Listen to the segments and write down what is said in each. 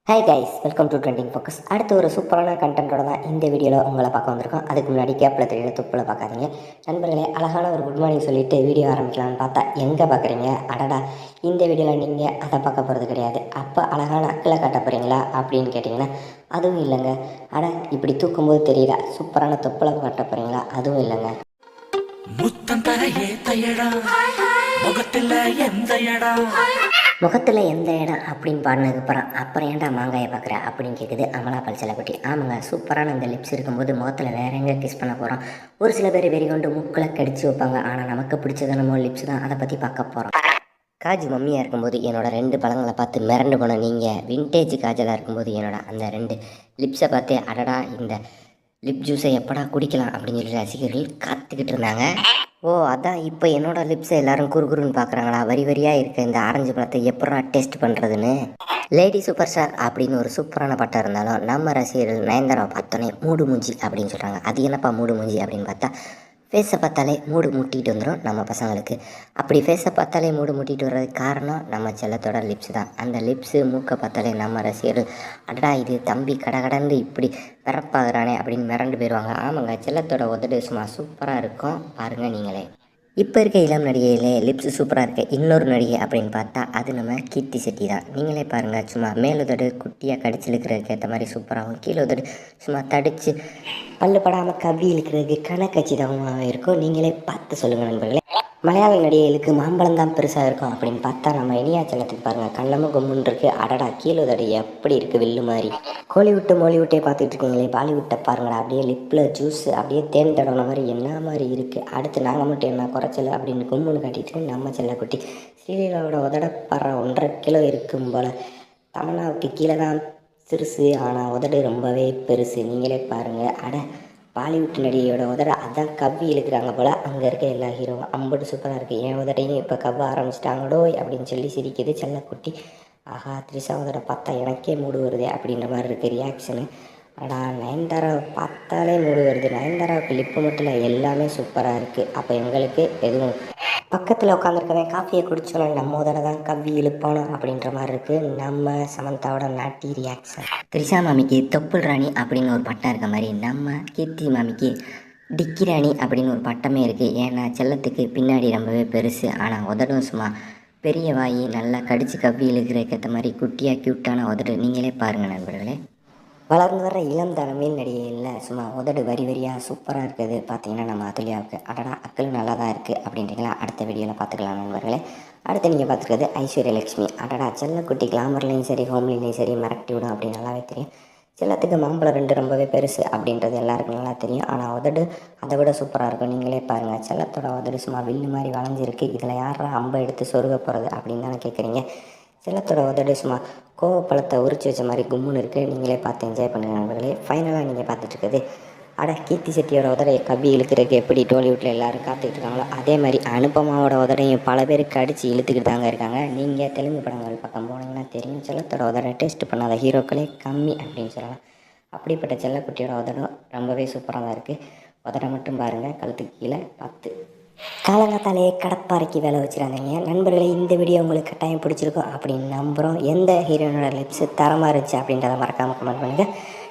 Hi guys, welcome to trending focus. அடுத்து ஒரு சூப்பரான கண்டென்ட்டோட தான் இந்த வீடியோவில் உங்களை பார்க்க வந்திருக்கோம். அதுக்கு முன்னாடி கேப்பில் தெரியல துப்பில் பார்க்காதீங்க நண்பர்களே. அழகான ஒரு குட் மார்னிங் சொல்லிவிட்டு வீடியோ ஆரம்பிக்கலான்னு பார்த்தா எங்கே பார்க்குறீங்க? அடடா, இந்த வீடியோவில் நீங்கள் அதை பார்க்க போகிறது கிடையாது. அப்போ அழகான அக்கில் காட்ட போகிறீங்களா அப்படின்னு கேட்டிங்கன்னா அதுவும் இல்லைங்க. அட, இப்படி தூக்கும்போது தெரியல சூப்பரான தொப்பில் காட்ட போகிறீங்களா? அதுவும் இல்லைங்க. முகத்தில் எந்த இடம் அப்படின்னு பாடினதுக்கப்புறம் அப்புறம் ஏன்டா மாங்காயை பார்க்குற அப்படின்னு கேட்குது அமலா பால் செல்லக்குட்டி. ஆமாங்க, சூப்பரான இந்த லிப்ஸ் இருக்கும்போது முகத்தில் வேற எங்கே கிஸ் பண்ண போகிறோம். ஒரு சில பேர் வெறி கொண்டு முக்கில் கடிச்சு வைப்பாங்க. ஆனால் நமக்கு பிடிச்சது நம்ம லிப்ஸ் தான். அதை பற்றி பார்க்க போகிறோம். காஜ் மம்மியாக இருக்கும்போது என்னோடய 2 பழங்களை பார்த்து மிரண்டு போன நீங்கள், வின்டேஜ் காஜலாக இருக்கும்போது அந்த 2 லிப்ஸை பார்த்து அடடா, இந்த லிப் ஜூஸை எப்படா குடிக்கலாம் அப்படின்னு சொல்லி ரசிகர்கள் காத்துக்கிட்டு இருந்தாங்க. ஓ, அதான் இப்போ என்னோடய லிப்ஸை எல்லோரும் குறுகுறுன்னு பார்க்குறாங்களா? வரி வரியாக இருக்க இந்த ஆரஞ்சு பழத்தை எப்படா டேஸ்ட் பண்ணுறதுன்னு. லேடி சூப்பர் ஸ்டார் அப்படின்னு ஒரு சூப்பரான பட்டம் இருந்தாலும் நம்ம ரசிகர்கள் நயன்தாராவை பார்த்தோன்னே மூடு மூஞ்சி அப்படின்னு சொல்கிறாங்க. அது என்னப்பா மூடு மூஞ்சி அப்படின்னு பார்த்தா, ஃபேஸை பார்த்தாலே மூடு முட்டிகிட்டு வந்துடும் நம்ம பசங்களுக்கு. அப்படி ஃபேஸை பார்த்தாலே மூடு முட்டிகிட்டு வர்றதுக்கு காரணம் நம்ம செல்லத்தோட லிப்ஸ் தான். அந்த லிப்ஸு மூக்கை பார்த்தாலே நம்ம ரசிகர்கள் அடடா, இது தம்பி கடந்து இப்படி பிறப்பாகிறானே அப்படின்னு மிரண்டு போயிடுவாங்க. ஆமாங்க, செல்லத்தோட உதடு சும்மா சூப்பராக இருக்கும், பாருங்கள் நீங்களே. இப்போ இருக்க இளம் நடிகையிலே லிப்ஸ் சூப்பராக இருக்க இன்னொரு நடிகை அப்படின்னு பார்த்தா அது நம்ம கீர்த்தி செட்டி தான். நீங்களே பாருங்கள், சும்மா மேலுதடு குட்டியாக கடிச்சு இழுக்கிறதுக்கு ஏற்ற மாதிரி சூப்பராகவும், கீழே உதடு சும்மா தடித்து பல்லு படாமல் கவ்வி இழுக்கிறதுக்கு கணக்கச்சிதமாக இருக்கும். நீங்களே பார்த்து சொல்லுங்கள் நண்பர்களே. மலையாள நடிகைகளுக்கு மாம்பழம் தான் பெருசாக இருக்கும் அப்படின்னு பார்த்தா நம்ம இனியாச்சலத்துக்கு பாருங்கள், கண்ணமும் கும்முன்னு இருக்குது. அடடா, கீழுதடி எப்படி இருக்குது வில்லு மாதிரி. மோலிவுட்டே பார்த்துட்டு இருக்கீங்களே, பாலிவுட்டை பாருங்களா, அப்படியே லிப்பில் ஜூஸ் அப்படியே தேன் தடவுன மாதிரி என்ன மாதிரி இருக்குது. அடுத்து நாங்கள் மட்டும் என்ன குறைச்சல அப்படின்னு கும்முன்னு காட்டிட்டு நம்ம செல்லக்குட்டி ஸ்ரீலீலாவோட உதடப்பாறை 1.5 கிலோ இருக்கும் போல். தமன்னாவுக்கு கீழே தான் சிறுசு, ஆனால் உதடு ரொம்பவே பெருசு. நீங்களே பாருங்கள். அட, பாலிவுட் நடிகையோட உதட அதான் கவ்வி இழுக்கிறாங்க போல். அங்கே இருக்க எல்லா ஹீரோவும் அம்பட்டு சூப்பராக இருக்குது. என் உதடையும் இப்போ கவ்வ ஆரம்பிச்சிட்டாங்களோ அப்படின்னு சொல்லி சிரிக்குது செல்லக்குட்டி. ஆஹா, த்ரிஷா உதட பார்த்தா எனக்கே மூடு வருது அப்படின்ற மாதிரி இருக்குது ரியாக்ஷனு. அடா, நயன்தாராவை பார்த்தாலே மூடு வருது. நயன்தாராவுக்கு லிப்பு மட்டும் இல்லை, எல்லாமே சூப்பராக இருக்குது. அப்போ எங்களுக்கு எதுவும் பக்கத்தில் உட்காந்துருக்கவன் காஃபியை குடித்தோம் நம்ம உதட தான் கவ்வி இழுப்பானோ அப்படின்ற மாதிரி இருக்குது நம்ம சமந்தாவோட நாட்டி ரியாக்ஷன். த்ரிஷா மாமிக்கு தொப்புள் ராணி அப்படின்னு ஒரு பட்டம் இருக்க மாதிரி நம்ம கீர்த்தி மாமிக்கு டிக்கி ராணி அப்படின்னு ஒரு பட்டமே இருக்குது. ஏன்னா செல்லத்துக்கு பின்னாடி ரொம்பவே பெருசு, ஆனால் உதடும் சும்மா பெரிய வாயி நல்லா கடிச்சு கவ்வி இழுக்கிறதுக்கு ஏற்ற மாதிரி குட்டியாக க்யூட்டான உதடு. நீங்களே பாருங்கள் நண்பர்களே. வளர்ந்து வர இளம் தலைமையில் நடிகையில் சும்மா உதடு வரி வரியாக சூப்பராக இருக்குது. பார்த்தீங்கன்னா நம்ம அதுலியாவுக்கு அடடா அக்கள் நல்லா தான் இருக்குது அப்படின்றீங்களா? அடுத்த வீடியோவில் பார்த்துக்கலாம் நண்பர்களே. அடுத்து நீங்கள் பார்த்துருக்கிறது ஐஸ்வர்யா லட்சுமி. அடடா, செல்லக்குட்டி கிளாமர்லேயும் சரி ஹோம்லேயும் சரி மிரட்டி விடும் அப்படின்னு நல்லாவே தெரியும். செல்லத்துக்கு மாம்பழம் 2 ரொம்பவே பெருசு அப்படின்றது எல்லாருக்கும் நல்லா தெரியும். ஆனால் உதடு அதை விட சூப்பராக இருக்கும். நீங்களே பாருங்கள், செல்லத்தோட உதடு சும்மா வில்லு மாதிரி வளைஞ்சிருக்கு. இதில் யாரா அம்பை எடுத்து சொருக போகிறது அப்படின்னு தானே கேட்குறீங்க. செல்லத்தோட உதடு சும்மா கோவப்பழத்தை உரிச்சு வச்ச மாதிரி கும்முன்னு இருக்குது. நீங்களே பார்த்து என்ஜாய் பண்ணுங்கள் நண்பர்களே. ஃபைனலாக நீங்கள் பார்த்துட்ருக்குது அட, கீர்த்தி செட்டியோட உதடையை கவ்வி இழுக்கிறதுக்கு எப்படி டோலிவுட்டில் எல்லோரும் காத்துக்கிட்டு இருக்காங்களோ அதே மாதிரி அனுபமாவோட உதடையும் பல பேருக்கு அடித்து இழுத்துக்கிட்டு தாங்க இருக்காங்க. நீங்கள் தெலுங்கு படங்கள் பக்கம் போனீங்கன்னா தெரியும், செல்லத்தோட உதடை டேஸ்ட் பண்ணாத ஹீரோக்களே கம்மி அப்படின்னு சொல்லலாம். அப்படிப்பட்ட செல்லக்குட்டியோட உதடும் ரொம்பவே சூப்பராக தான் இருக்குது. உதடை மட்டும் பாருங்கள், கழுத்துக்கு கீழே 10 காலங்காத்தாலேயே கடப்பாறைக்கு வேலை வச்சுருந்தீங்க நண்பர்களே. இந்த வீடியோ உங்களுக்கு கட்டாயம் பிடிச்சிருக்கும் அப்படின்னு நம்புகிறோம். எந்த ஹீரோனோட லிப்ஸு தரமாக இருந்துச்சு அப்படின்றத மறக்காமல் கமெண்ட் பண்ணுங்கள்.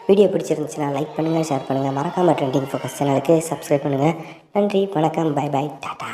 வீடியோ பிடிச்சிருந்துச்சுன்னா லைக் பண்ணுங்கள், ஷேர் பண்ணுங்கள். மறக்காமல் ட்ரெண்டிங் ஃபோக்கஸ் சேனலுக்கு சப்ஸ்கிரைப் பண்ணுங்கள். நன்றி, வணக்கம், பை பாய், டாடா.